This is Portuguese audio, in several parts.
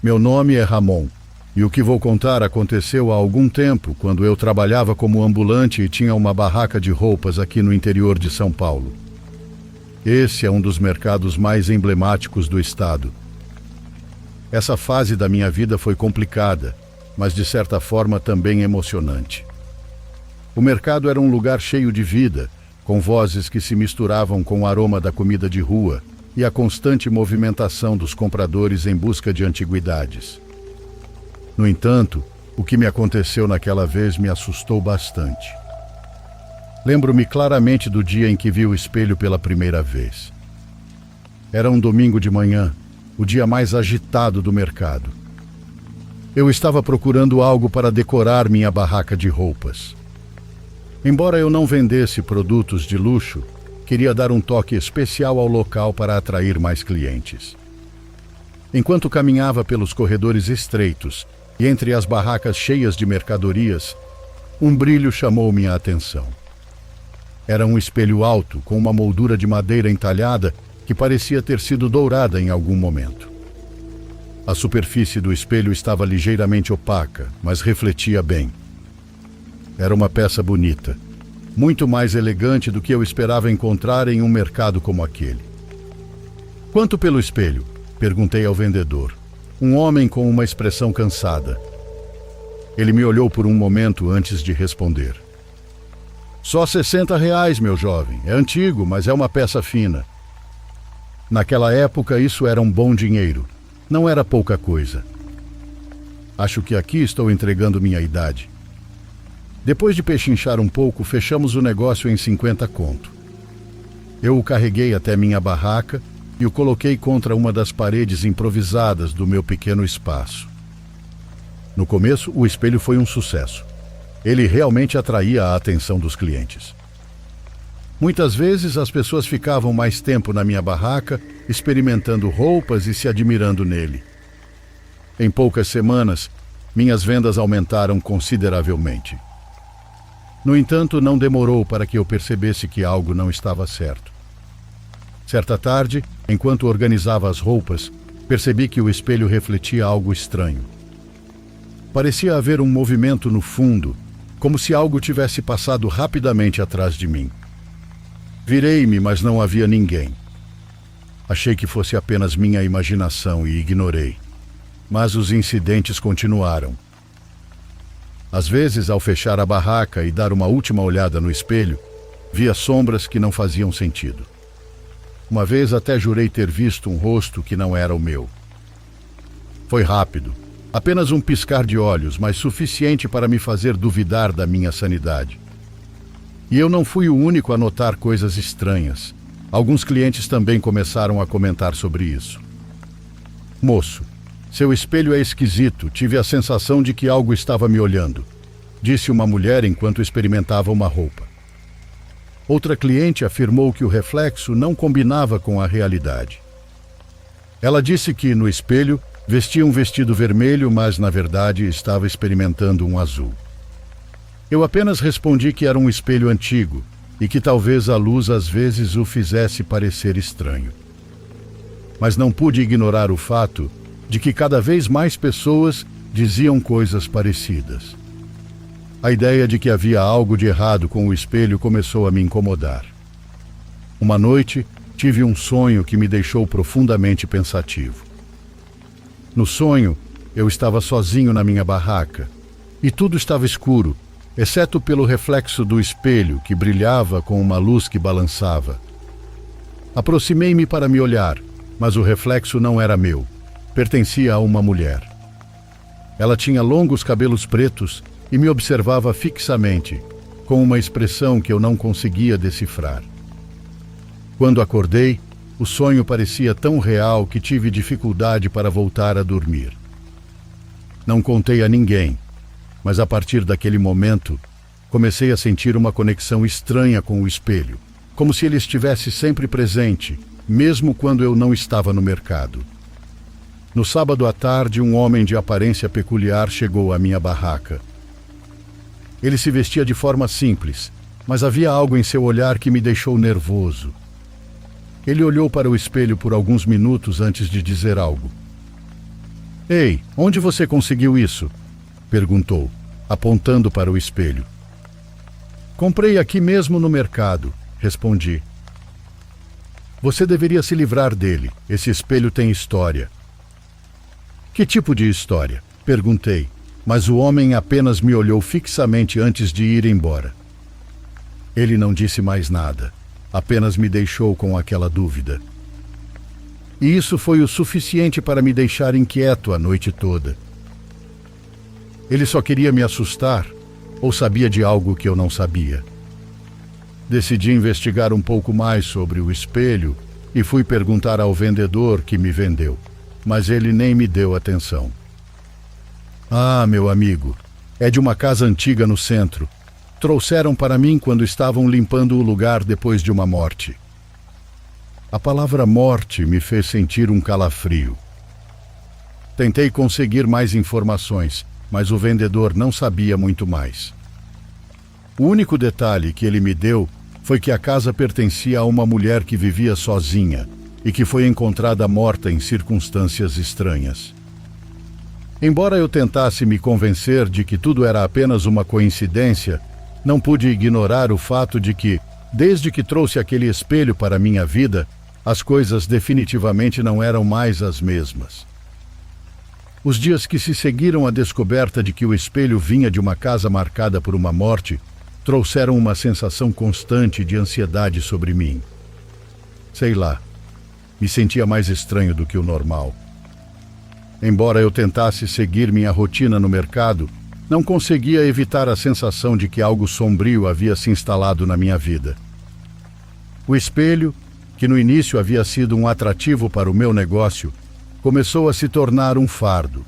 Meu nome é Ramon, e o que vou contar aconteceu há algum tempo, quando eu trabalhava como ambulante e tinha uma barraca de roupas aqui no interior de São Paulo. Esse é um dos mercados mais emblemáticos do estado. Essa fase da minha vida foi complicada, mas de certa forma também emocionante. O mercado era um lugar cheio de vida, com vozes que se misturavam com o aroma da comida de rua e a constante movimentação dos compradores em busca de antiguidades. No entanto, o que me aconteceu naquela vez me assustou bastante. Lembro-me claramente do dia em que vi o espelho pela primeira vez. Era um domingo de manhã, o dia mais agitado do mercado. Eu estava procurando algo para decorar minha barraca de roupas. Embora eu não vendesse produtos de luxo, queria dar um toque especial ao local para atrair mais clientes. Enquanto caminhava pelos corredores estreitos e entre as barracas cheias de mercadorias, um brilho chamou minha atenção. Era um espelho alto, com uma moldura de madeira entalhada que parecia ter sido dourada em algum momento. A superfície do espelho estava ligeiramente opaca, mas refletia bem. Era uma peça bonita, muito mais elegante do que eu esperava encontrar em um mercado como aquele. "Quanto pelo espelho?" perguntei ao vendedor, um homem com uma expressão cansada. Ele me olhou por um momento antes de responder. "Só R$60, meu jovem. É antigo, mas é uma peça fina." Naquela época, isso era um bom dinheiro. Não era pouca coisa. Acho que aqui estou entregando minha idade. Depois de pechinchar um pouco, fechamos o negócio em 50 conto. Eu o carreguei até minha barraca e o coloquei contra uma das paredes improvisadas do meu pequeno espaço. No começo, o espelho foi um sucesso. Ele realmente atraía a atenção dos clientes. Muitas vezes as pessoas ficavam mais tempo na minha barraca, experimentando roupas e se admirando nele. Em poucas semanas, minhas vendas aumentaram consideravelmente. No entanto, não demorou para que eu percebesse que algo não estava certo. Certa tarde, enquanto organizava as roupas, percebi que o espelho refletia algo estranho. Parecia haver um movimento no fundo, como se algo tivesse passado rapidamente atrás de mim. Virei-me, mas não havia ninguém. Achei que fosse apenas minha imaginação e ignorei. Mas os incidentes continuaram. Às vezes, ao fechar a barraca e dar uma última olhada no espelho, via sombras que não faziam sentido. Uma vez até jurei ter visto um rosto que não era o meu. Foi rápido, apenas um piscar de olhos, mas suficiente para me fazer duvidar da minha sanidade. E eu não fui o único a notar coisas estranhas. Alguns clientes também começaram a comentar sobre isso. "Moço, seu espelho é esquisito, tive a sensação de que algo estava me olhando", disse uma mulher enquanto experimentava uma roupa. Outra cliente afirmou que o reflexo não combinava com a realidade. Ela disse que, no espelho, vestia um vestido vermelho, mas, na verdade, estava experimentando um azul. Eu apenas respondi que era um espelho antigo e que talvez a luz às vezes o fizesse parecer estranho. Mas não pude ignorar o fato de que cada vez mais pessoas diziam coisas parecidas. A ideia de que havia algo de errado com o espelho começou a me incomodar. Uma noite, tive um sonho que me deixou profundamente pensativo. No sonho, eu estava sozinho na minha barraca e tudo estava escuro, exceto pelo reflexo do espelho que brilhava com uma luz que balançava. Aproximei-me para me olhar, mas o reflexo não era meu, pertencia a uma mulher. Ela tinha longos cabelos pretos e me observava fixamente, com uma expressão que eu não conseguia decifrar. Quando acordei, o sonho parecia tão real que tive dificuldade para voltar a dormir. Não contei a ninguém, mas a partir daquele momento, comecei a sentir uma conexão estranha com o espelho, como se ele estivesse sempre presente, mesmo quando eu não estava no mercado. No sábado à tarde, um homem de aparência peculiar chegou à minha barraca. Ele se vestia de forma simples, mas havia algo em seu olhar que me deixou nervoso. Ele olhou para o espelho por alguns minutos antes de dizer algo. Ei, onde você conseguiu isso? Perguntou, apontando para o espelho. Comprei aqui mesmo no mercado, respondi. Você deveria se livrar dele. Esse espelho tem história. Que tipo de história? Perguntei, mas o homem apenas me olhou fixamente antes de ir embora. Ele não disse mais nada, apenas me deixou com aquela dúvida. E isso foi o suficiente para me deixar inquieto a noite toda. Ele só queria me assustar, ou sabia de algo que eu não sabia. Decidi investigar um pouco mais sobre o espelho e fui perguntar ao vendedor que me vendeu, mas ele nem me deu atenção. Ah, meu amigo, é de uma casa antiga no centro. Trouxeram para mim quando estavam limpando o lugar depois de uma morte. A palavra morte me fez sentir um calafrio. Tentei conseguir mais informações, mas o vendedor não sabia muito mais. O único detalhe que ele me deu foi que a casa pertencia a uma mulher que vivia sozinha e que foi encontrada morta em circunstâncias estranhas. Embora eu tentasse me convencer de que tudo era apenas uma coincidência, não pude ignorar o fato de que, desde que trouxe aquele espelho para minha vida, as coisas definitivamente não eram mais as mesmas. Os dias que se seguiram à descoberta de que o espelho vinha de uma casa marcada por uma morte trouxeram uma sensação constante de ansiedade sobre mim. Sei lá, me sentia mais estranho do que o normal. Embora eu tentasse seguir minha rotina no mercado, não conseguia evitar a sensação de que algo sombrio havia se instalado na minha vida. O espelho, que no início havia sido um atrativo para o meu negócio, começou a se tornar um fardo.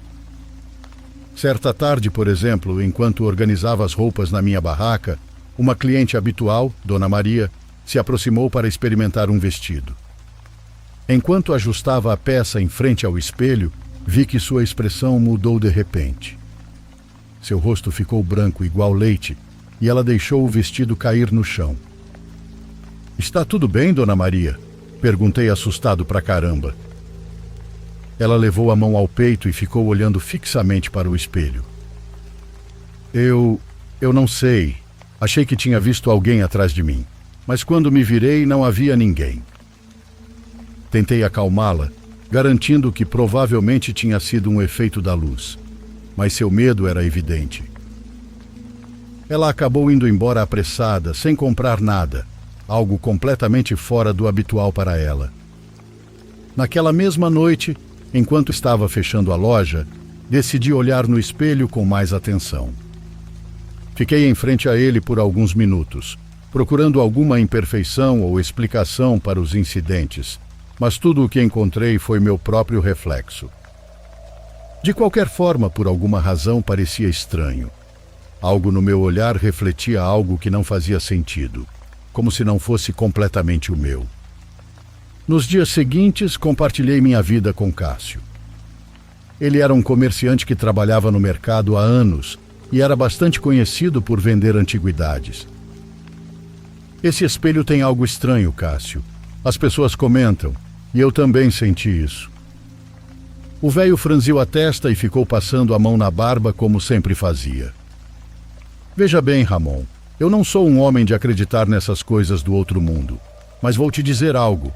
Certa tarde, por exemplo, enquanto organizava as roupas na minha barraca, uma cliente habitual, Dona Maria, se aproximou para experimentar um vestido. Enquanto ajustava a peça em frente ao espelho, vi que sua expressão mudou de repente. Seu rosto ficou branco igual leite e ela deixou o vestido cair no chão. Está tudo bem, Dona Maria? Perguntei assustado pra caramba. Ela levou a mão ao peito e ficou olhando fixamente para o espelho. Eu não sei. Achei que tinha visto alguém atrás de mim, mas quando me virei não havia ninguém. Tentei acalmá-la, garantindo que provavelmente tinha sido um efeito da luz, mas seu medo era evidente. Ela acabou indo embora apressada, sem comprar nada, algo completamente fora do habitual para ela. Naquela mesma noite, enquanto estava fechando a loja, decidi olhar no espelho com mais atenção. Fiquei em frente a ele por alguns minutos, procurando alguma imperfeição ou explicação para os incidentes, mas tudo o que encontrei foi meu próprio reflexo. De qualquer forma, por alguma razão, parecia estranho. Algo no meu olhar refletia algo que não fazia sentido, como se não fosse completamente o meu. Nos dias seguintes, compartilhei minha vida com Cássio. Ele era um comerciante que trabalhava no mercado há anos e era bastante conhecido por vender antiguidades. Esse espelho tem algo estranho, Cássio. As pessoas comentam, e eu também senti isso. O velho franziu a testa e ficou passando a mão na barba como sempre fazia. Veja bem, Ramon, eu não sou um homem de acreditar nessas coisas do outro mundo, mas vou te dizer algo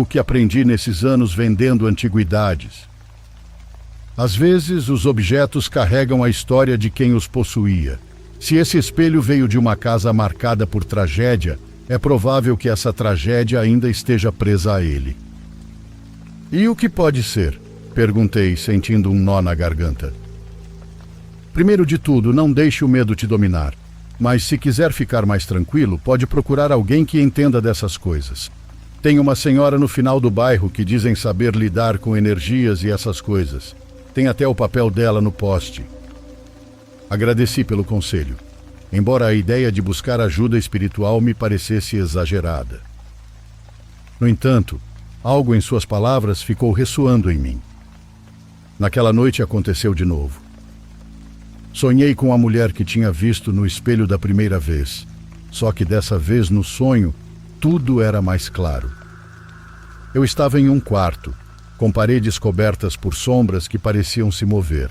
que aprendi nesses anos vendendo antiguidades. Às vezes, os objetos carregam a história de quem os possuía. Se esse espelho veio de uma casa marcada por tragédia, é provável que essa tragédia ainda esteja presa a ele. E o que pode ser? Perguntei, sentindo um nó na garganta. Primeiro de tudo, não deixe o medo te dominar. Mas se quiser ficar mais tranquilo, pode procurar alguém que entenda dessas coisas. Tem uma senhora no final do bairro que dizem saber lidar com energias e essas coisas. Tem até o papel dela no poste. Agradeci pelo conselho, embora a ideia de buscar ajuda espiritual me parecesse exagerada. No entanto, algo em suas palavras ficou ressoando em mim. Naquela noite aconteceu de novo. Sonhei com a mulher que tinha visto no espelho da primeira vez, só que dessa vez no sonho, tudo era mais claro. Eu estava em um quarto, com paredes cobertas por sombras que pareciam se mover.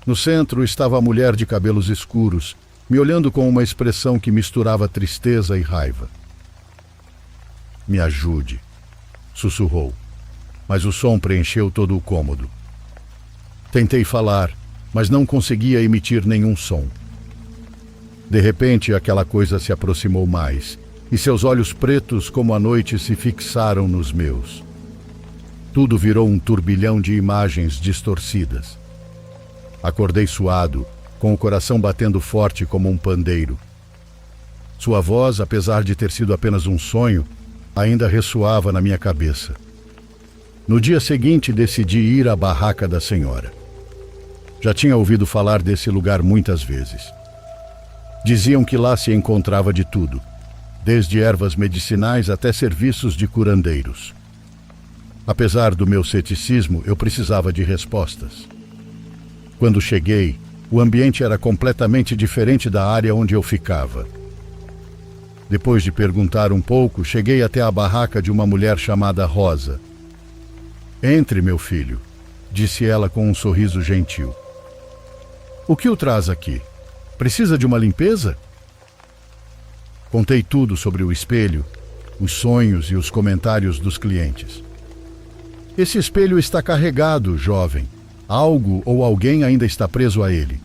No centro estava a mulher de cabelos escuros, me olhando com uma expressão que misturava tristeza e raiva. "Me ajude", sussurrou, mas o som preencheu todo o cômodo. Tentei falar, mas não conseguia emitir nenhum som. De repente, aquela coisa se aproximou mais, e seus olhos pretos como a noite se fixaram nos meus. Tudo virou um turbilhão de imagens distorcidas. Acordei suado, com o coração batendo forte como um pandeiro. Sua voz, apesar de ter sido apenas um sonho, ainda ressoava na minha cabeça. No dia seguinte, decidi ir à barraca da senhora. Já tinha ouvido falar desse lugar muitas vezes. Diziam que lá se encontrava de tudo, desde ervas medicinais até serviços de curandeiros. Apesar do meu ceticismo, eu precisava de respostas. Quando cheguei, o ambiente era completamente diferente da área onde eu ficava. Depois de perguntar um pouco, cheguei até a barraca de uma mulher chamada Rosa. "Entre, meu filho", disse ela com um sorriso gentil. "O que o traz aqui? Precisa de uma limpeza?" Contei tudo sobre o espelho, os sonhos e os comentários dos clientes. "Esse espelho está carregado, jovem. Algo ou alguém ainda está preso a ele."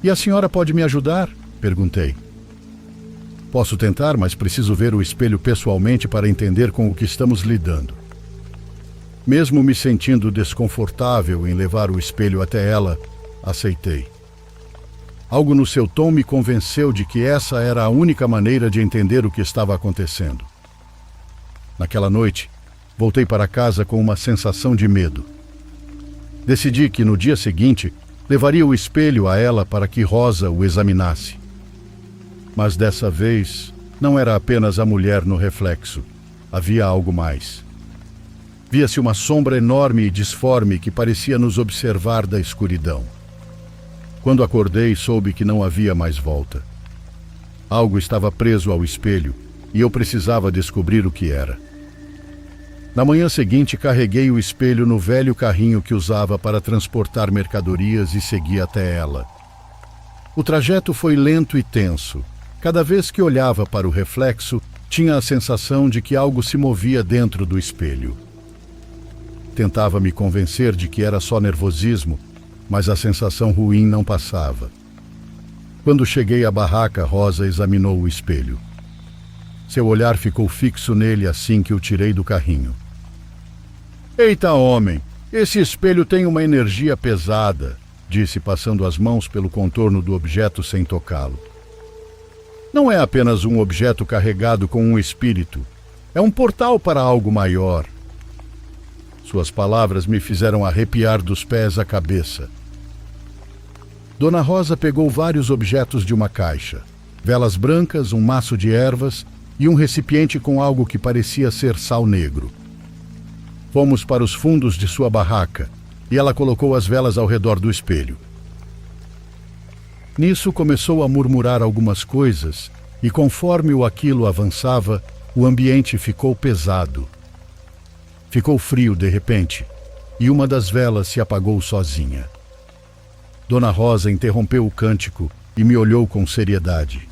"E a senhora pode me ajudar?" perguntei. "Posso tentar, mas preciso ver o espelho pessoalmente para entender com o que estamos lidando." Mesmo me sentindo desconfortável em levar o espelho até ela, aceitei. Algo no seu tom me convenceu de que essa era a única maneira de entender o que estava acontecendo. Naquela noite, voltei para casa com uma sensação de medo. Decidi que no dia seguinte levaria o espelho a ela para que Rosa o examinasse. Mas dessa vez não era apenas a mulher no reflexo. Havia algo mais. Via-se uma sombra enorme e disforme que parecia nos observar da escuridão. Quando acordei, soube que não havia mais volta. Algo estava preso ao espelho e eu precisava descobrir o que era. Na manhã seguinte, carreguei o espelho no velho carrinho que usava para transportar mercadorias e segui até ela. O trajeto foi lento e tenso. Cada vez que olhava para o reflexo, tinha a sensação de que algo se movia dentro do espelho. Tentava me convencer de que era só nervosismo, mas a sensação ruim não passava. Quando cheguei à barraca, Rosa examinou o espelho. Seu olhar ficou fixo nele assim que o tirei do carrinho. "Eita, homem, esse espelho tem uma energia pesada", disse, passando as mãos pelo contorno do objeto sem tocá-lo. "Não é apenas um objeto carregado com um espírito. É um portal para algo maior." Suas palavras me fizeram arrepiar dos pés à cabeça. Dona Rosa pegou vários objetos de uma caixa: velas brancas, um maço de ervas e um recipiente com algo que parecia ser sal negro. Fomos para os fundos de sua barraca e ela colocou as velas ao redor do espelho. Nisso começou a murmurar algumas coisas e, conforme o aquilo avançava, o ambiente ficou pesado. Ficou frio de repente e uma das velas se apagou sozinha. Dona Rosa interrompeu o cântico e me olhou com seriedade.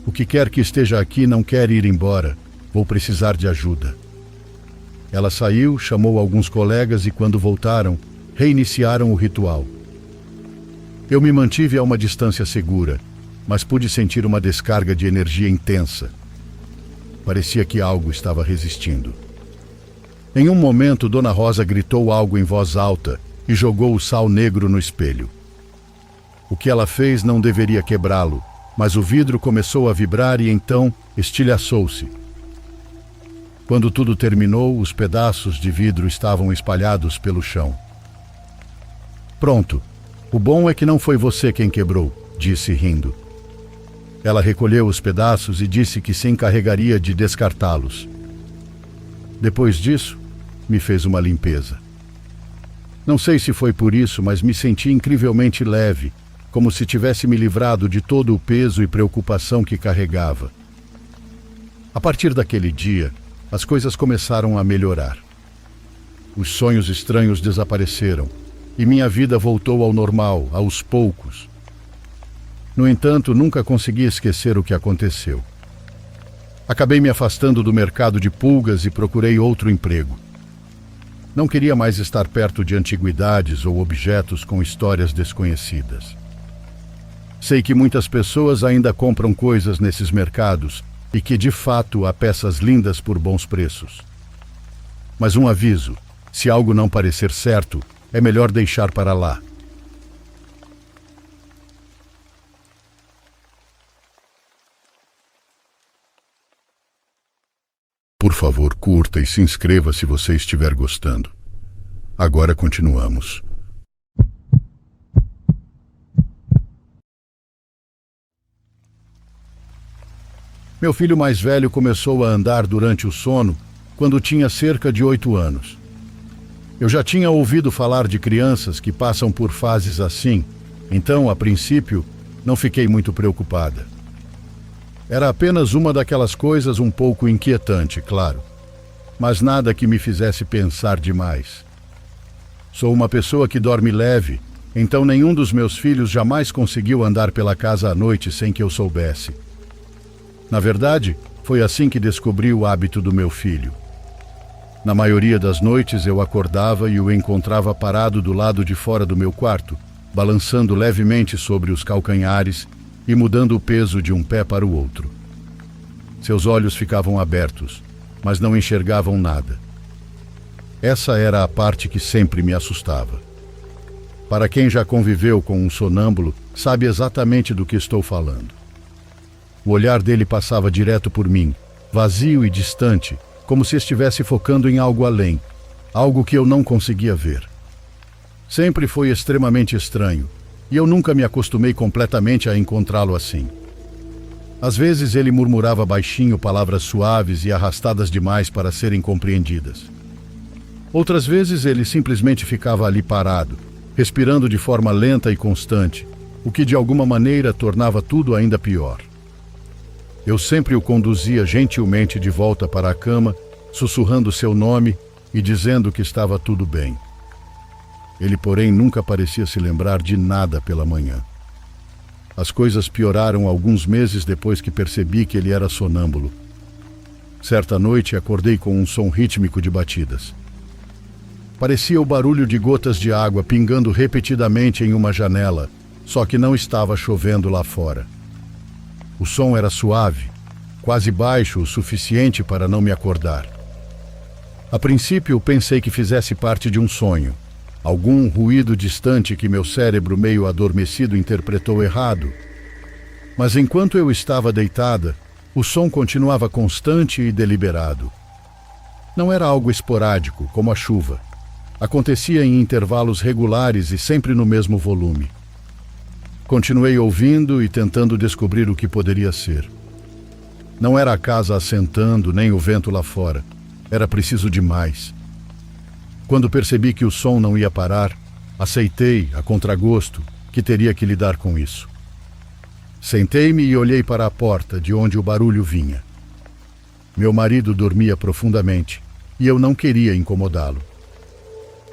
"O que quer que esteja aqui não quer ir embora. Vou precisar de ajuda." Ela saiu, chamou alguns colegas e, quando voltaram, reiniciaram o ritual. Eu me mantive a uma distância segura, mas pude sentir uma descarga de energia intensa. Parecia que algo estava resistindo. Em um momento, Dona Rosa gritou algo em voz alta e jogou o sal negro no espelho. O que ela fez não deveria quebrá-lo, mas o vidro começou a vibrar e então estilhaçou-se. Quando tudo terminou, os pedaços de vidro estavam espalhados pelo chão. "Pronto. O bom é que não foi você quem quebrou", disse rindo. Ela recolheu os pedaços e disse que se encarregaria de descartá-los. Depois disso, me fez uma limpeza. Não sei se foi por isso, mas me senti incrivelmente leve, como se tivesse me livrado de todo o peso e preocupação que carregava. A partir daquele dia, as coisas começaram a melhorar. Os sonhos estranhos desapareceram e minha vida voltou ao normal, aos poucos. No entanto, nunca consegui esquecer o que aconteceu. Acabei me afastando do mercado de pulgas e procurei outro emprego. Não queria mais estar perto de antiguidades ou objetos com histórias desconhecidas. Sei que muitas pessoas ainda compram coisas nesses mercados e que, de fato, há peças lindas por bons preços. Mas um aviso: se algo não parecer certo, é melhor deixar para lá. Por favor, curta e se inscreva se você estiver gostando. Agora continuamos. Meu filho mais velho começou a andar durante o sono quando tinha cerca de 8 anos. Eu já tinha ouvido falar de crianças que passam por fases assim, então, a princípio, não fiquei muito preocupada. Era apenas uma daquelas coisas um pouco inquietante, claro, mas nada que me fizesse pensar demais. Sou uma pessoa que dorme leve, então nenhum dos meus filhos jamais conseguiu andar pela casa à noite sem que eu soubesse. Na verdade, foi assim que descobri o hábito do meu filho. Na maioria das noites eu acordava e o encontrava parado do lado de fora do meu quarto, balançando levemente sobre os calcanhares e mudando o peso de um pé para o outro. Seus olhos ficavam abertos, mas não enxergavam nada. Essa era a parte que sempre me assustava. Para quem já conviveu com um sonâmbulo, sabe exatamente do que estou falando. O olhar dele passava direto por mim, vazio e distante, como se estivesse focando em algo além, algo que eu não conseguia ver. Sempre foi extremamente estranho, e eu nunca me acostumei completamente a encontrá-lo assim. Às vezes ele murmurava baixinho palavras suaves e arrastadas demais para serem compreendidas. Outras vezes ele simplesmente ficava ali parado, respirando de forma lenta e constante, o que de alguma maneira tornava tudo ainda pior. Eu sempre o conduzia gentilmente de volta para a cama, sussurrando seu nome e dizendo que estava tudo bem. Ele, porém, nunca parecia se lembrar de nada pela manhã. As coisas pioraram alguns meses depois que percebi que ele era sonâmbulo. Certa noite acordei com um som rítmico de batidas. Parecia o barulho de gotas de água pingando repetidamente em uma janela, só que não estava chovendo lá fora. O som era suave, quase baixo o suficiente para não me acordar. A princípio pensei que fizesse parte de um sonho, algum ruído distante que meu cérebro meio adormecido interpretou errado. Mas enquanto eu estava deitada, o som continuava constante e deliberado. Não era algo esporádico, como a chuva. Acontecia em intervalos regulares e sempre no mesmo volume. Continuei ouvindo e tentando descobrir o que poderia ser. Não era a casa assentando, nem o vento lá fora. Era preciso de mais. Quando percebi que o som não ia parar, aceitei, a contragosto, que teria que lidar com isso. Sentei-me e olhei para a porta, de onde o barulho vinha. Meu marido dormia profundamente, e eu não queria incomodá-lo.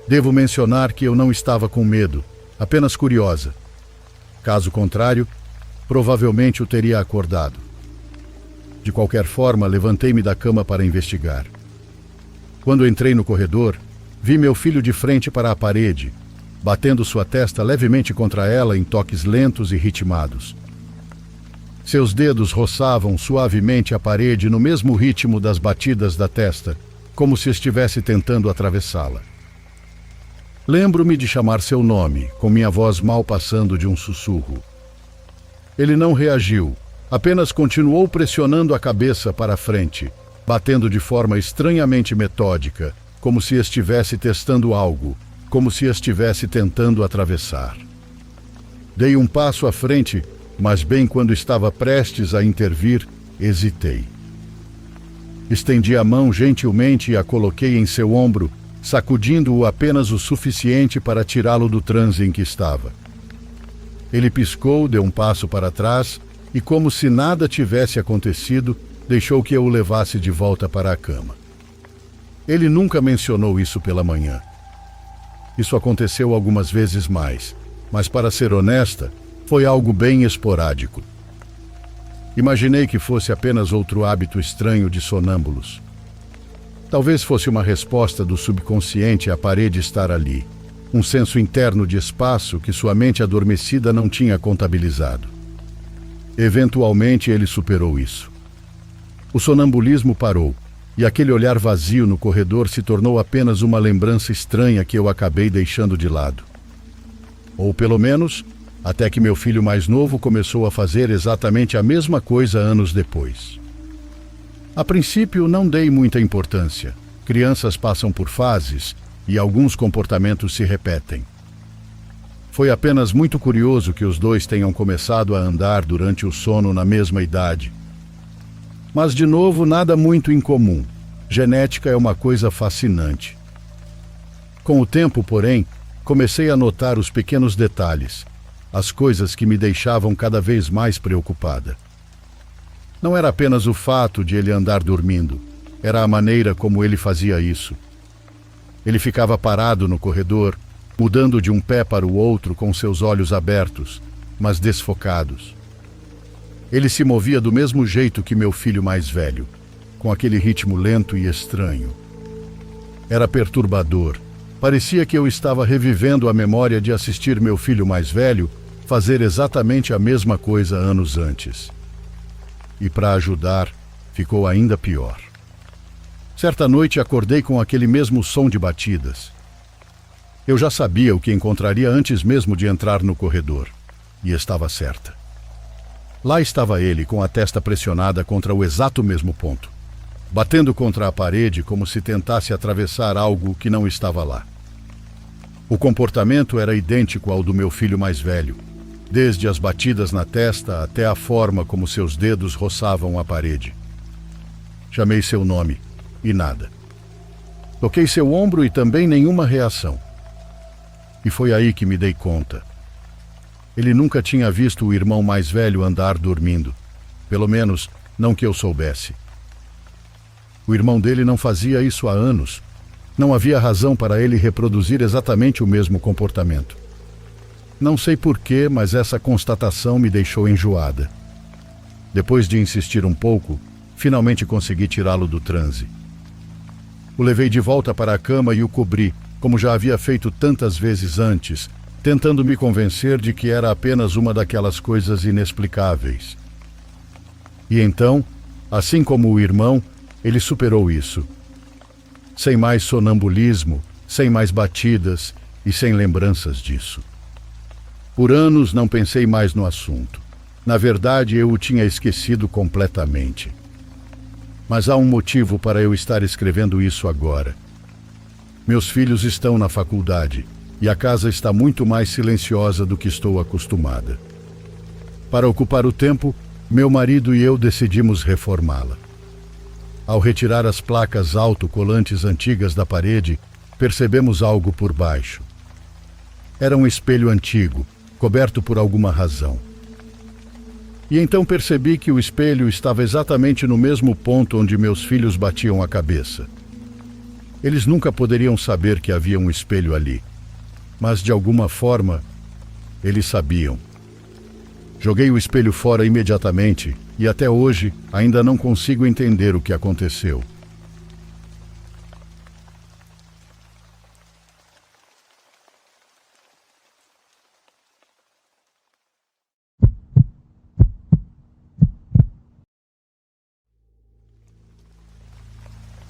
Devo mencionar que eu não estava com medo, apenas curiosa. Caso contrário, provavelmente o teria acordado. De qualquer forma, levantei-me da cama para investigar. Quando entrei no corredor, vi meu filho de frente para a parede, batendo sua testa levemente contra ela em toques lentos e ritmados. Seus dedos roçavam suavemente a parede no mesmo ritmo das batidas da testa, como se estivesse tentando atravessá-la. Lembro-me de chamar seu nome, com minha voz mal passando de um sussurro. Ele não reagiu, apenas continuou pressionando a cabeça para a frente, batendo de forma estranhamente metódica, como se estivesse testando algo, como se estivesse tentando atravessar. Dei um passo à frente, mas bem quando estava prestes a intervir, hesitei. Estendi a mão gentilmente e a coloquei em seu ombro, sacudindo-o apenas o suficiente para tirá-lo do transe em que estava. Ele piscou, deu um passo para trás e, como se nada tivesse acontecido, deixou que eu o levasse de volta para a cama. Ele nunca mencionou isso pela manhã. Isso aconteceu algumas vezes mais, mas para ser honesta, foi algo bem esporádico. Imaginei que fosse apenas outro hábito estranho de sonâmbulos. Talvez fosse uma resposta do subconsciente à parede estar ali, um senso interno de espaço que sua mente adormecida não tinha contabilizado. Eventualmente ele superou isso. O sonambulismo parou, e aquele olhar vazio no corredor se tornou apenas uma lembrança estranha que eu acabei deixando de lado. Ou pelo menos, até que meu filho mais novo começou a fazer exatamente a mesma coisa anos depois. A princípio, não dei muita importância. Crianças passam por fases e alguns comportamentos se repetem. Foi apenas muito curioso que os dois tenham começado a andar durante o sono na mesma idade. Mas, de novo, nada muito incomum. Genética é uma coisa fascinante. Com o tempo, porém, comecei a notar os pequenos detalhes, as coisas que me deixavam cada vez mais preocupada. Não era apenas o fato de ele andar dormindo, era a maneira como ele fazia isso. Ele ficava parado no corredor, mudando de um pé para o outro com seus olhos abertos, mas desfocados. Ele se movia do mesmo jeito que meu filho mais velho, com aquele ritmo lento e estranho. Era perturbador. Parecia que eu estava revivendo a memória de assistir meu filho mais velho fazer exatamente a mesma coisa anos antes. E para ajudar, ficou ainda pior. Certa noite acordei com aquele mesmo som de batidas. Eu já sabia o que encontraria antes mesmo de entrar no corredor, e estava certa. Lá estava ele, com a testa pressionada contra o exato mesmo ponto, batendo contra a parede como se tentasse atravessar algo que não estava lá. O comportamento era idêntico ao do meu filho mais velho, desde as batidas na testa até a forma como seus dedos roçavam a parede. Chamei seu nome, e nada. Toquei seu ombro e também nenhuma reação. E foi aí que me dei conta. Ele nunca tinha visto o irmão mais velho andar dormindo, pelo menos não que eu soubesse. O irmão dele não fazia isso há anos. Não havia razão para ele reproduzir exatamente o mesmo comportamento. Não sei porquê, mas essa constatação me deixou enjoada. Depois de insistir um pouco, finalmente consegui tirá-lo do transe. O levei de volta para a cama e o cobri, como já havia feito tantas vezes antes, tentando me convencer de que era apenas uma daquelas coisas inexplicáveis. E então, assim como o irmão, ele superou isso. Sem mais sonambulismo, sem mais batidas e sem lembranças disso. Por anos não pensei mais no assunto. Na verdade, eu o tinha esquecido completamente. Mas há um motivo para eu estar escrevendo isso agora. Meus filhos estão na faculdade e a casa está muito mais silenciosa do que estou acostumada. Para ocupar o tempo, meu marido e eu decidimos reformá-la. Ao retirar as placas autocolantes antigas da parede, percebemos algo por baixo. Era um espelho antigo, coberto por alguma razão. E então percebi que o espelho estava exatamente no mesmo ponto onde meus filhos batiam a cabeça. Eles nunca poderiam saber que havia um espelho ali, mas de alguma forma, eles sabiam. Joguei o espelho fora imediatamente e até hoje ainda não consigo entender o que aconteceu.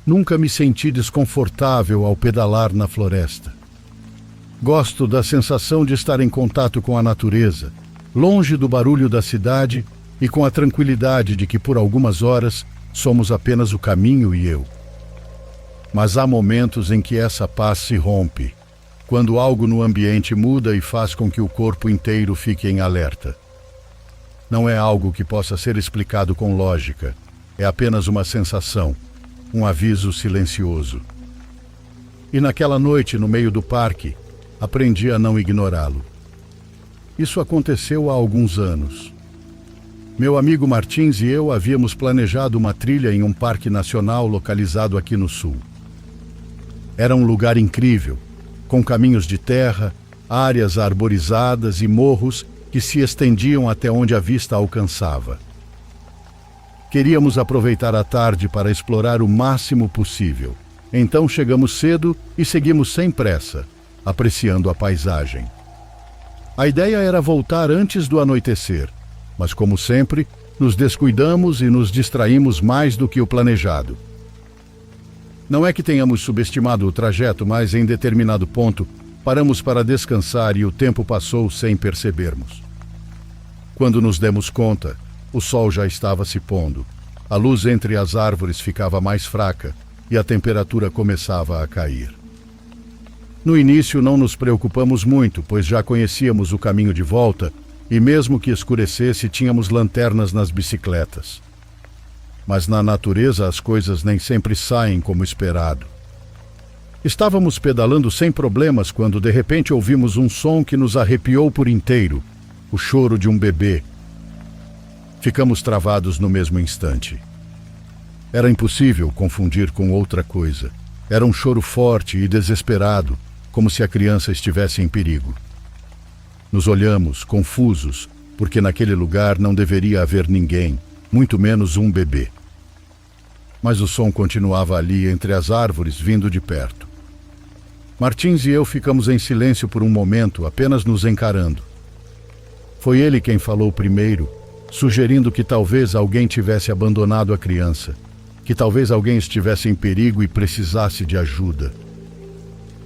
Nunca me senti desconfortável ao pedalar na floresta. Gosto da sensação de estar em contato com a natureza, longe do barulho da cidade e com a tranquilidade de que por algumas horas somos apenas o caminho e eu. Mas há momentos em que essa paz se rompe, quando algo no ambiente muda e faz com que o corpo inteiro fique em alerta. Não é algo que possa ser explicado com lógica, é apenas uma sensação, um aviso silencioso. E naquela noite, no meio do parque, aprendi a não ignorá-lo. Isso aconteceu há alguns anos. Meu amigo Martins e eu havíamos planejado uma trilha em um parque nacional localizado aqui no sul. Era um lugar incrível, com caminhos de terra, áreas arborizadas e morros que se estendiam até onde a vista alcançava. Queríamos aproveitar a tarde para explorar o máximo possível. Então chegamos cedo e seguimos sem pressa, apreciando a paisagem. A ideia era voltar antes do anoitecer, mas como sempre, nos descuidamos e nos distraímos mais do que o planejado. Não é que tenhamos subestimado o trajeto, mas em determinado ponto paramos para descansar e o tempo passou sem percebermos. Quando nos demos conta, o sol já estava se pondo, a luz entre as árvores ficava mais fraca e a temperatura começava a cair. No início não nos preocupamos muito, pois já conhecíamos o caminho de volta e mesmo que escurecesse tínhamos lanternas nas bicicletas. Mas na natureza as coisas nem sempre saem como esperado. Estávamos pedalando sem problemas quando de repente ouvimos um som que nos arrepiou por inteiro, o choro de um bebê. Ficamos travados no mesmo instante. Era impossível confundir com outra coisa. Era um choro forte e desesperado, como se a criança estivesse em perigo. Nos olhamos, confusos, porque naquele lugar não deveria haver ninguém, muito menos um bebê. Mas o som continuava ali entre as árvores, vindo de perto. Martins e eu ficamos em silêncio por um momento, apenas nos encarando. Foi ele quem falou primeiro, sugerindo que talvez alguém tivesse abandonado a criança, que talvez alguém estivesse em perigo e precisasse de ajuda.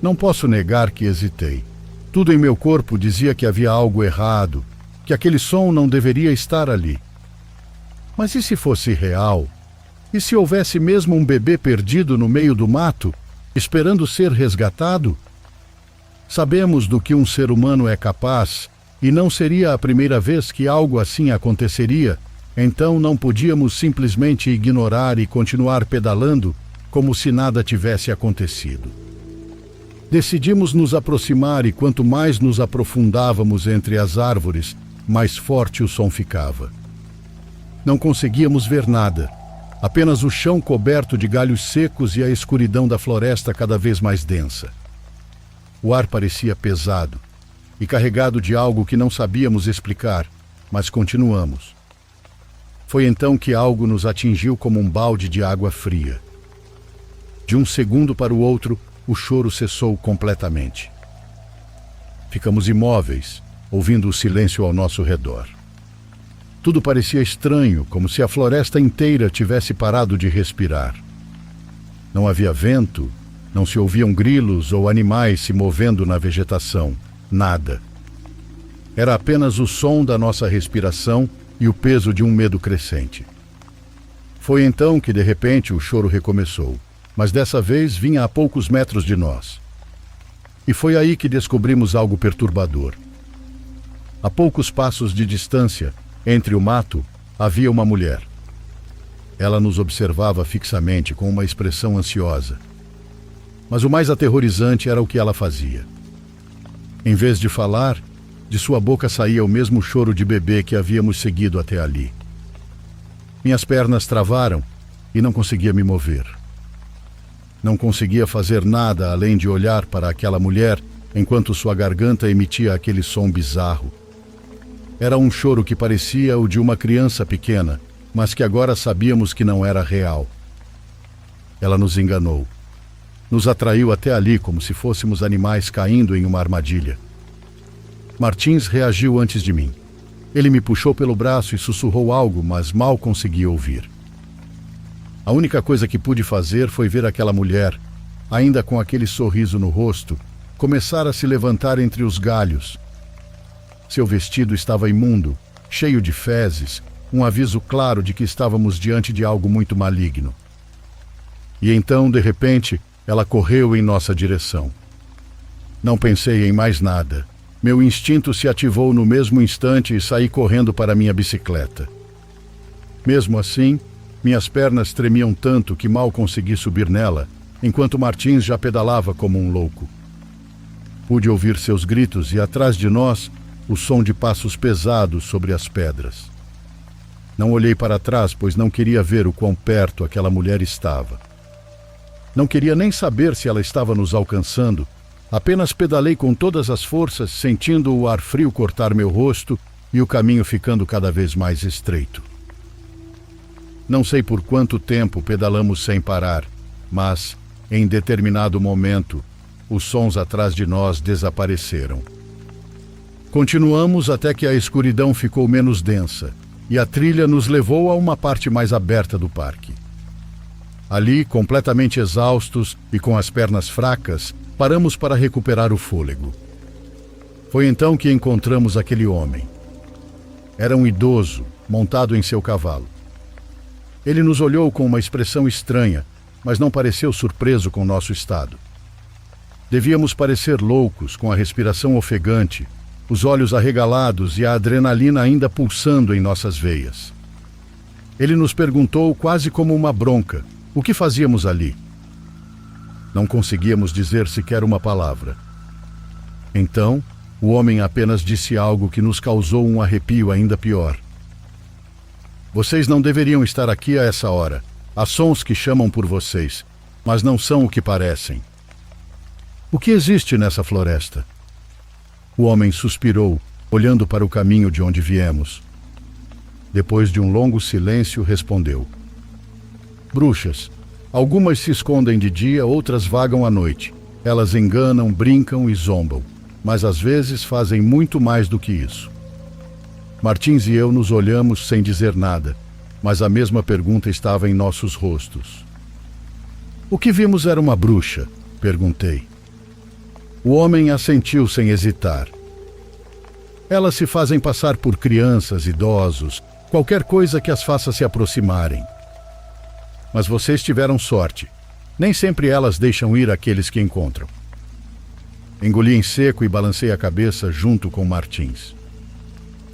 Não posso negar que hesitei. Tudo em meu corpo dizia que havia algo errado, que aquele som não deveria estar ali. Mas e se fosse real? E se houvesse mesmo um bebê perdido no meio do mato, esperando ser resgatado? Sabemos do que um ser humano é capaz, e não seria a primeira vez que algo assim aconteceria, então não podíamos simplesmente ignorar e continuar pedalando como se nada tivesse acontecido. Decidimos nos aproximar e quanto mais nos aprofundávamos entre as árvores, mais forte o som ficava. Não conseguíamos ver nada, apenas o chão coberto de galhos secos e a escuridão da floresta cada vez mais densa. O ar parecia pesado e carregado de algo que não sabíamos explicar, mas continuamos. Foi então que algo nos atingiu como um balde de água fria. De um segundo para o outro, o choro cessou completamente. Ficamos imóveis, ouvindo o silêncio ao nosso redor. Tudo parecia estranho, como se a floresta inteira tivesse parado de respirar. Não havia vento, não se ouviam grilos ou animais se movendo na vegetação, nada. Era apenas o som da nossa respiração e o peso de um medo crescente. Foi então que, de repente, o choro recomeçou, mas dessa vez vinha a poucos metros de nós. E foi aí que descobrimos algo perturbador. A poucos passos de distância, entre o mato, havia uma mulher. Ela nos observava fixamente com uma expressão ansiosa. Mas o mais aterrorizante era o que ela fazia. Em vez de falar, de sua boca saía o mesmo choro de bebê que havíamos seguido até ali. Minhas pernas travaram e não conseguia me mover. Não conseguia fazer nada além de olhar para aquela mulher enquanto sua garganta emitia aquele som bizarro. Era um choro que parecia o de uma criança pequena, mas que agora sabíamos que não era real. Ela nos enganou. Nos atraiu até ali como se fôssemos animais caindo em uma armadilha. Martins reagiu antes de mim. Ele me puxou pelo braço e sussurrou algo, mas mal consegui ouvir. A única coisa que pude fazer foi ver aquela mulher, ainda com aquele sorriso no rosto, começar a se levantar entre os galhos. Seu vestido estava imundo, cheio de fezes, um aviso claro de que estávamos diante de algo muito maligno. E então, de repente, ela correu em nossa direção. Não pensei em mais nada. Meu instinto se ativou no mesmo instante e saí correndo para minha bicicleta. Mesmo assim, minhas pernas tremiam tanto que mal consegui subir nela, enquanto Martins já pedalava como um louco. Pude ouvir seus gritos e, atrás de nós, o som de passos pesados sobre as pedras. Não olhei para trás, pois não queria ver o quão perto aquela mulher estava. Não queria nem saber se ela estava nos alcançando. Apenas pedalei com todas as forças, sentindo o ar frio cortar meu rosto e o caminho ficando cada vez mais estreito. Não sei por quanto tempo pedalamos sem parar, mas, em determinado momento, os sons atrás de nós desapareceram. Continuamos até que a escuridão ficou menos densa e a trilha nos levou a uma parte mais aberta do parque. Ali, completamente exaustos e com as pernas fracas, paramos para recuperar o fôlego. Foi então que encontramos aquele homem. Era um idoso, montado em seu cavalo. Ele nos olhou com uma expressão estranha, mas não pareceu surpreso com nosso estado. Devíamos parecer loucos, com a respiração ofegante, os olhos arregalados e a adrenalina ainda pulsando em nossas veias. Ele nos perguntou quase como uma bronca, o que fazíamos ali? Não conseguíamos dizer sequer uma palavra. Então, o homem apenas disse algo que nos causou um arrepio ainda pior. Vocês não deveriam estar aqui a essa hora. Há sons que chamam por vocês, mas não são o que parecem. O que existe nessa floresta? O homem suspirou, olhando para o caminho de onde viemos. Depois de um longo silêncio, respondeu: bruxas. Algumas se escondem de dia, outras vagam à noite. Elas enganam, brincam e zombam, mas às vezes fazem muito mais do que isso. Martins e eu nos olhamos sem dizer nada, mas a mesma pergunta estava em nossos rostos. O que vimos era uma bruxa? Perguntei. O homem assentiu sem hesitar. Elas se fazem passar por crianças, idosos, qualquer coisa que as faça se aproximarem. Mas vocês tiveram sorte. Nem sempre elas deixam ir aqueles que encontram. Engoli em seco e balancei a cabeça junto com Martins.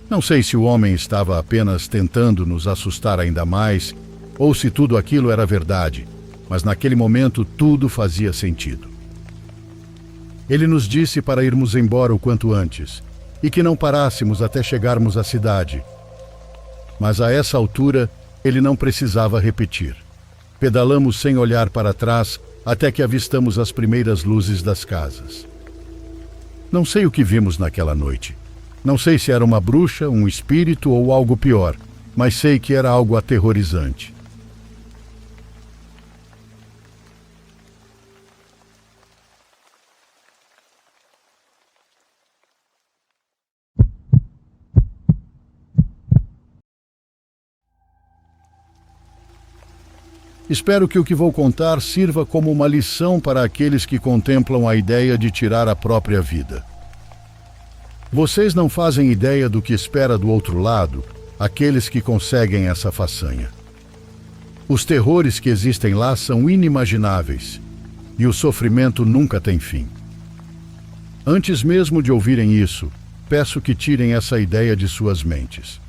Não sei se o homem estava apenas tentando nos assustar ainda mais, ou se tudo aquilo era verdade, mas naquele momento tudo fazia sentido. Ele nos disse para irmos embora o quanto antes, e que não parássemos até chegarmos à cidade. Mas a essa altura, ele não precisava repetir. Pedalamos sem olhar para trás até que avistamos as primeiras luzes das casas. Não sei o que vimos naquela noite. Não sei se era uma bruxa, um espírito ou algo pior, mas sei que era algo aterrorizante. Espero que o que vou contar sirva como uma lição para aqueles que contemplam a ideia de tirar a própria vida. Vocês não fazem ideia do que espera do outro lado aqueles que conseguem essa façanha. Os terrores que existem lá são inimagináveis e o sofrimento nunca tem fim. Antes mesmo de ouvirem isso, peço que tirem essa ideia de suas mentes.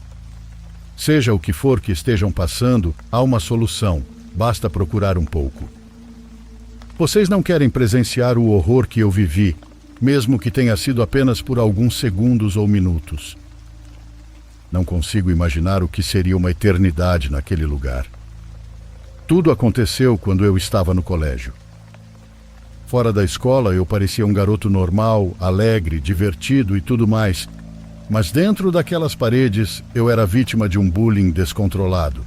Seja o que for que estejam passando, há uma solução. Basta procurar um pouco. Vocês não querem presenciar o horror que eu vivi, mesmo que tenha sido apenas por alguns segundos ou minutos. Não consigo imaginar o que seria uma eternidade naquele lugar. Tudo aconteceu quando eu estava no colégio. Fora da escola, eu parecia um garoto normal, alegre, divertido e tudo mais, mas dentro daquelas paredes eu era vítima de um bullying descontrolado.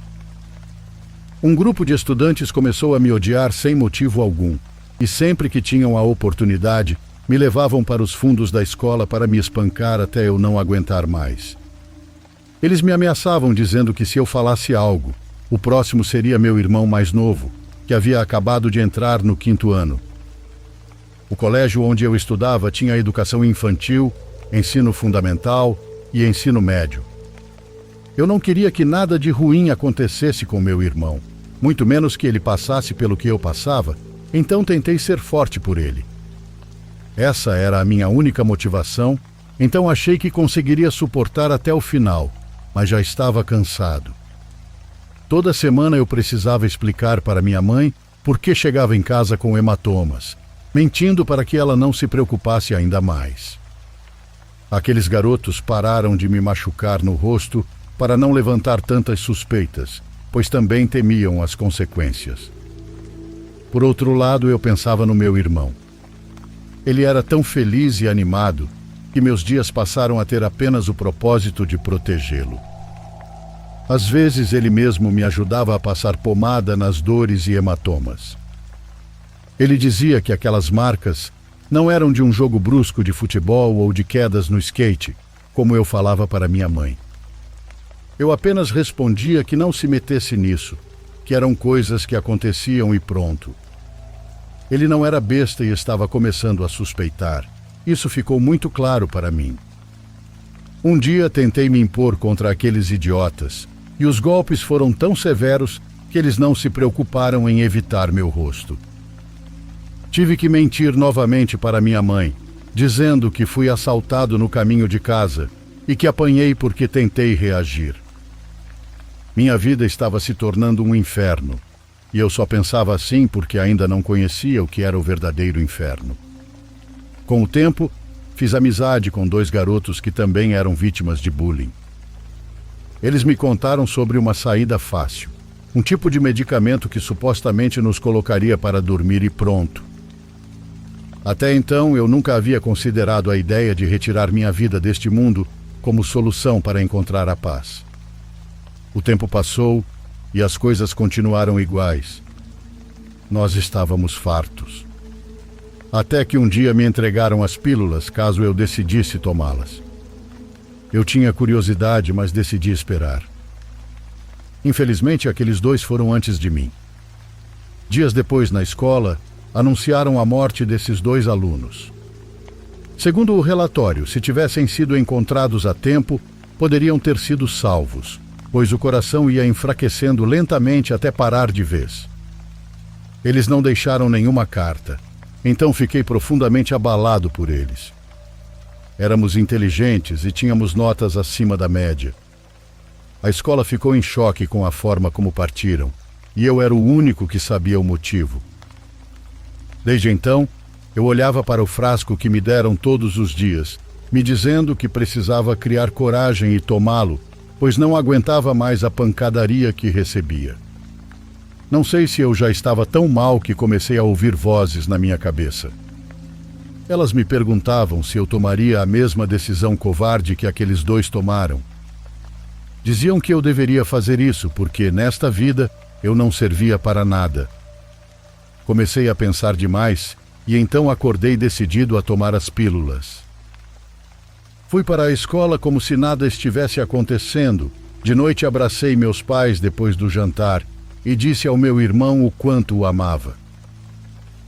Um grupo de estudantes começou a me odiar sem motivo algum, e sempre que tinham a oportunidade, me levavam para os fundos da escola para me espancar até eu não aguentar mais. Eles me ameaçavam dizendo que se eu falasse algo, o próximo seria meu irmão mais novo, que havia acabado de entrar no 5º ano. O colégio onde eu estudava tinha educação infantil, ensino fundamental e ensino médio. Eu não queria que nada de ruim acontecesse com meu irmão, muito menos que ele passasse pelo que eu passava, então tentei ser forte por ele. Essa era a minha única motivação, então achei que conseguiria suportar até o final, mas já estava cansado. Toda semana eu precisava explicar para minha mãe por que chegava em casa com hematomas, mentindo para que ela não se preocupasse ainda mais. Aqueles garotos pararam de me machucar no rosto para não levantar tantas suspeitas, pois também temiam as consequências. Por outro lado, eu pensava no meu irmão. Ele era tão feliz e animado que meus dias passaram a ter apenas o propósito de protegê-lo. Às vezes ele mesmo me ajudava a passar pomada nas dores e hematomas. Ele dizia que aquelas marcas não eram de um jogo brusco de futebol ou de quedas no skate, como eu falava para minha mãe. Eu apenas respondia que não se metesse nisso, que eram coisas que aconteciam e pronto. Ele não era besta e estava começando a suspeitar. Isso ficou muito claro para mim. Um dia tentei me impor contra aqueles idiotas, e os golpes foram tão severos que eles não se preocuparam em evitar meu rosto. Tive que mentir novamente para minha mãe, dizendo que fui assaltado no caminho de casa e que apanhei porque tentei reagir. Minha vida estava se tornando um inferno, e eu só pensava assim porque ainda não conhecia o que era o verdadeiro inferno. Com o tempo, fiz amizade com 2 garotos que também eram vítimas de bullying. Eles me contaram sobre uma saída fácil, um tipo de medicamento que supostamente nos colocaria para dormir e pronto. Até então, eu nunca havia considerado a ideia de retirar minha vida deste mundo como solução para encontrar a paz. O tempo passou e as coisas continuaram iguais. Nós estávamos fartos. Até que um dia me entregaram as pílulas caso eu decidisse tomá-las. Eu tinha curiosidade, mas decidi esperar. Infelizmente, aqueles 2 foram antes de mim. Dias depois, na escola, anunciaram a morte desses 2 alunos. Segundo o relatório, se tivessem sido encontrados a tempo, poderiam ter sido salvos, pois o coração ia enfraquecendo lentamente até parar de vez. Eles não deixaram nenhuma carta, então fiquei profundamente abalado por eles. Éramos inteligentes e tínhamos notas acima da média. A escola ficou em choque com a forma como partiram, e eu era o único que sabia o motivo. Desde então, eu olhava para o frasco que me deram todos os dias, me dizendo que precisava criar coragem e tomá-lo, pois não aguentava mais a pancadaria que recebia. Não sei se eu já estava tão mal que comecei a ouvir vozes na minha cabeça. Elas me perguntavam se eu tomaria a mesma decisão covarde que aqueles 2 tomaram. Diziam que eu deveria fazer isso porque, nesta vida, eu não servia para nada. Comecei a pensar demais e então acordei decidido a tomar as pílulas. Fui para a escola como se nada estivesse acontecendo. De noite abracei meus pais depois do jantar e disse ao meu irmão o quanto o amava.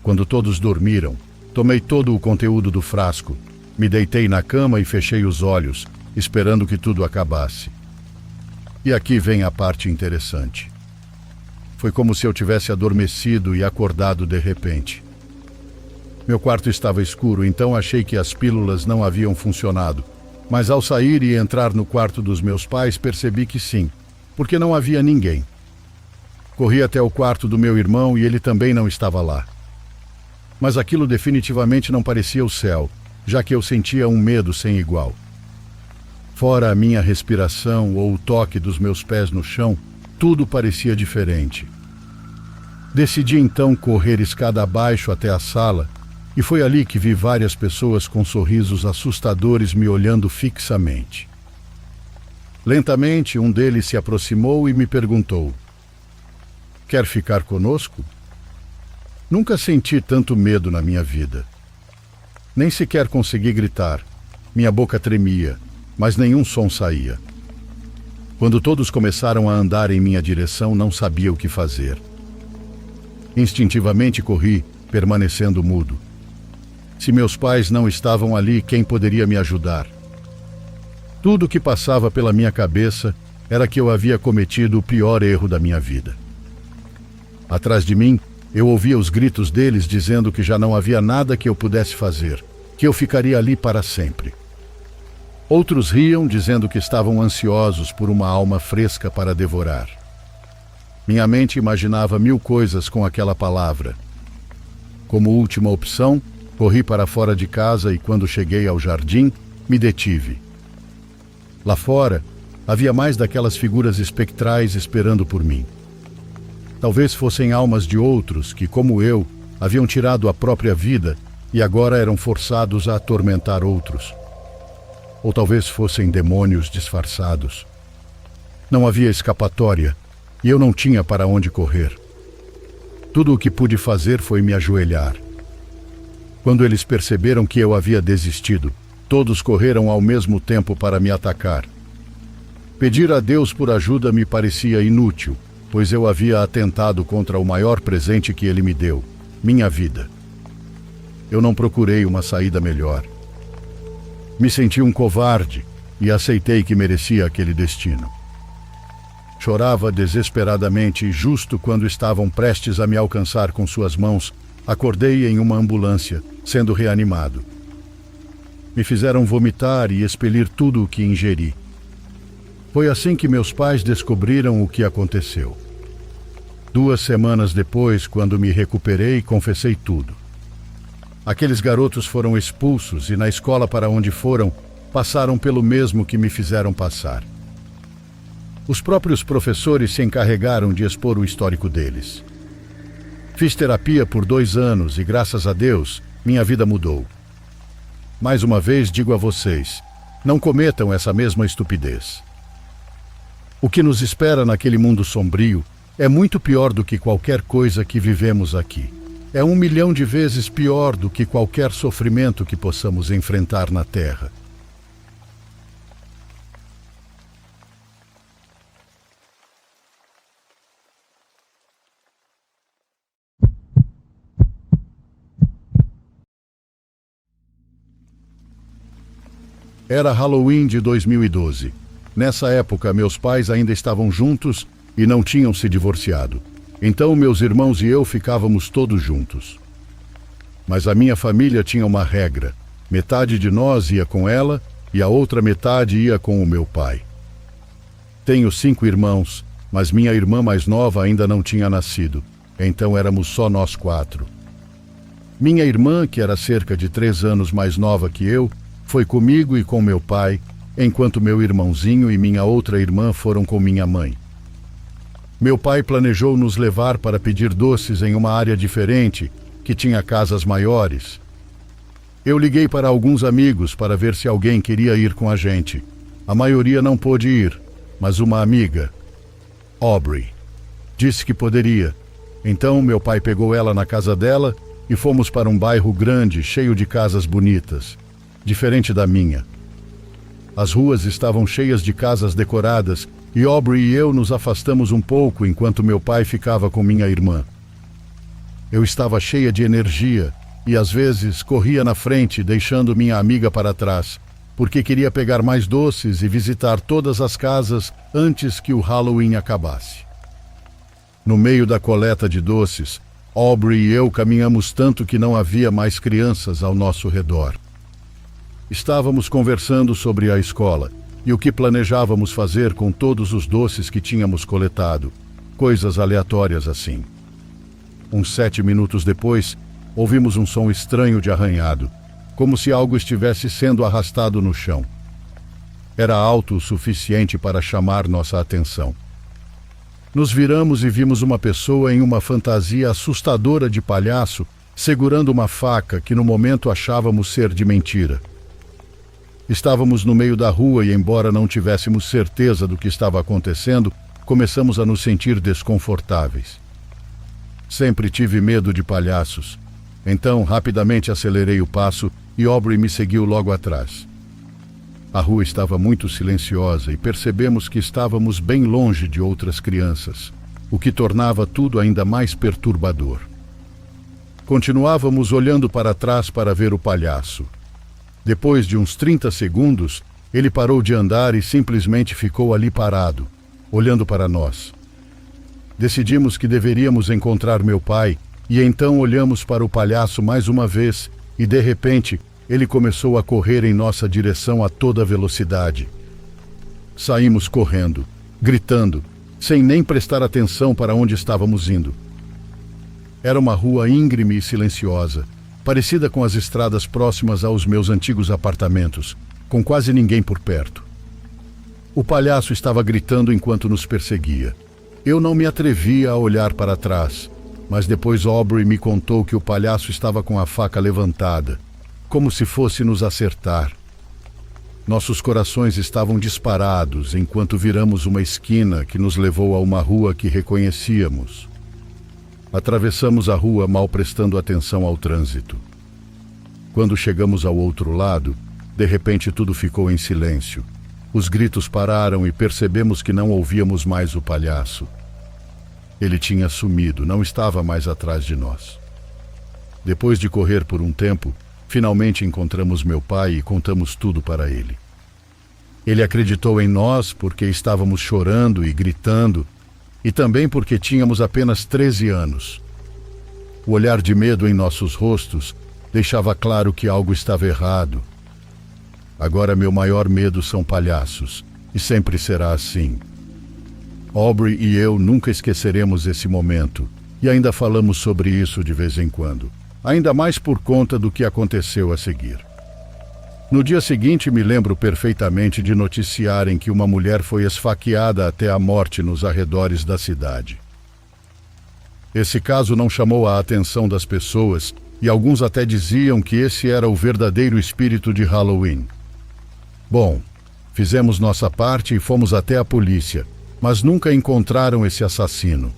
Quando todos dormiram, tomei todo o conteúdo do frasco, me deitei na cama e fechei os olhos, esperando que tudo acabasse. E aqui vem a parte interessante. Foi como se eu tivesse adormecido e acordado de repente. Meu quarto estava escuro, então achei que as pílulas não haviam funcionado. Mas ao sair e entrar no quarto dos meus pais, percebi que sim, porque não havia ninguém. Corri até o quarto do meu irmão e ele também não estava lá. Mas aquilo definitivamente não parecia o céu, já que eu sentia um medo sem igual. Fora a minha respiração ou o toque dos meus pés no chão, tudo parecia diferente. Decidi então correr escada abaixo até a sala, e foi ali que vi várias pessoas com sorrisos assustadores me olhando fixamente. Lentamente, um deles se aproximou e me perguntou: "Quer ficar conosco?" Nunca senti tanto medo na minha vida. Nem sequer consegui gritar. Minha boca tremia, mas nenhum som saía. Quando todos começaram a andar em minha direção, não sabia o que fazer. Instintivamente corri, permanecendo mudo. Se meus pais não estavam ali, quem poderia me ajudar? Tudo o que passava pela minha cabeça era que eu havia cometido o pior erro da minha vida. Atrás de mim, eu ouvia os gritos deles dizendo que já não havia nada que eu pudesse fazer, que eu ficaria ali para sempre. Outros riam, dizendo que estavam ansiosos por uma alma fresca para devorar. Minha mente imaginava 1000 coisas com aquela palavra. Como última opção, corri para fora de casa e, quando cheguei ao jardim, me detive. Lá fora, havia mais daquelas figuras espectrais esperando por mim. Talvez fossem almas de outros que, como eu, haviam tirado a própria vida e agora eram forçados a atormentar outros. Ou talvez fossem demônios disfarçados. Não havia escapatória e eu não tinha para onde correr. Tudo o que pude fazer foi me ajoelhar. Quando eles perceberam que eu havia desistido, todos correram ao mesmo tempo para me atacar. Pedir a Deus por ajuda me parecia inútil, pois eu havia atentado contra o maior presente que Ele me deu, minha vida. Eu não procurei uma saída melhor. Me senti um covarde e aceitei que merecia aquele destino. Chorava desesperadamente e justo quando estavam prestes a me alcançar com suas mãos, acordei em uma ambulância, sendo reanimado. Me fizeram vomitar e expelir tudo o que ingeri. Foi assim que meus pais descobriram o que aconteceu. 2 semanas depois, quando me recuperei, confessei tudo. Aqueles garotos foram expulsos e na escola para onde foram, passaram pelo mesmo que me fizeram passar. Os próprios professores se encarregaram de expor o histórico deles. Fiz terapia por 2 anos e, graças a Deus, minha vida mudou. Mais uma vez digo a vocês, não cometam essa mesma estupidez. O que nos espera naquele mundo sombrio é muito pior do que qualquer coisa que vivemos aqui. É 1 milhão de vezes pior do que qualquer sofrimento que possamos enfrentar na Terra. Era Halloween de 2012. Nessa época, meus pais ainda estavam juntos e não tinham se divorciado. Então, meus irmãos e eu ficávamos todos juntos. Mas a minha família tinha uma regra. Metade de nós ia com ela e a outra metade ia com o meu pai. Tenho 5 irmãos, mas minha irmã mais nova ainda não tinha nascido. Então éramos só nós 4. Minha irmã, que era cerca de 3 anos mais nova que eu, foi comigo e com meu pai, enquanto meu irmãozinho e minha outra irmã foram com minha mãe. Meu pai planejou nos levar para pedir doces em uma área diferente, que tinha casas maiores. Eu liguei para alguns amigos para ver se alguém queria ir com a gente. A maioria não pôde ir, mas uma amiga, Aubrey, disse que poderia. Então meu pai pegou ela na casa dela e fomos para um bairro grande, cheio de casas bonitas, diferente da minha. As ruas estavam cheias de casas decoradas e Aubrey e eu nos afastamos um pouco enquanto meu pai ficava com minha irmã. Eu estava cheia de energia e às vezes corria na frente, deixando minha amiga para trás, porque queria pegar mais doces e visitar todas as casas antes que o Halloween acabasse. No meio da coleta de doces, Aubrey e eu caminhamos tanto que não havia mais crianças ao nosso redor. Estávamos conversando sobre a escola e o que planejávamos fazer com todos os doces que tínhamos coletado, coisas aleatórias assim. Uns 7 minutos depois, ouvimos um som estranho de arranhado, como se algo estivesse sendo arrastado no chão. Era alto o suficiente para chamar nossa atenção. Nos viramos e vimos uma pessoa em uma fantasia assustadora de palhaço, segurando uma faca que no momento achávamos ser de mentira. Estávamos no meio da rua e, embora não tivéssemos certeza do que estava acontecendo, começamos a nos sentir desconfortáveis. Sempre tive medo de palhaços. Então, rapidamente acelerei o passo e Aubrey me seguiu logo atrás. A rua estava muito silenciosa e percebemos que estávamos bem longe de outras crianças, o que tornava tudo ainda mais perturbador. Continuávamos olhando para trás para ver o palhaço. Depois de uns 30 segundos, ele parou de andar e simplesmente ficou ali parado, olhando para nós. Decidimos que deveríamos encontrar meu pai e então olhamos para o palhaço mais uma vez e, de repente, ele começou a correr em nossa direção a toda velocidade. Saímos correndo, gritando, sem nem prestar atenção para onde estávamos indo. Era uma rua íngreme e silenciosa, parecida com as estradas próximas aos meus antigos apartamentos, com quase ninguém por perto. O palhaço estava gritando enquanto nos perseguia. Eu não me atrevia a olhar para trás, mas depois Aubrey me contou que o palhaço estava com a faca levantada, como se fosse nos acertar. Nossos corações estavam disparados enquanto viramos uma esquina que nos levou a uma rua que reconhecíamos. Atravessamos a rua mal prestando atenção ao trânsito. Quando chegamos ao outro lado, de repente tudo ficou em silêncio. Os gritos pararam e percebemos que não ouvíamos mais o palhaço. Ele tinha sumido, não estava mais atrás de nós. Depois de correr por um tempo, finalmente encontramos meu pai e contamos tudo para ele. Ele acreditou em nós porque estávamos chorando e gritando, e também porque tínhamos apenas 13 anos. O olhar de medo em nossos rostos deixava claro que algo estava errado. Agora meu maior medo são palhaços, e sempre será assim. Aubrey e eu nunca esqueceremos esse momento, e ainda falamos sobre isso de vez em quando, ainda mais por conta do que aconteceu a seguir. No dia seguinte, me lembro perfeitamente de noticiarem que uma mulher foi esfaqueada até a morte nos arredores da cidade. Esse caso não chamou a atenção das pessoas, e alguns até diziam que esse era o verdadeiro espírito de Halloween. Bom, fizemos nossa parte e fomos até a polícia, mas nunca encontraram esse assassino.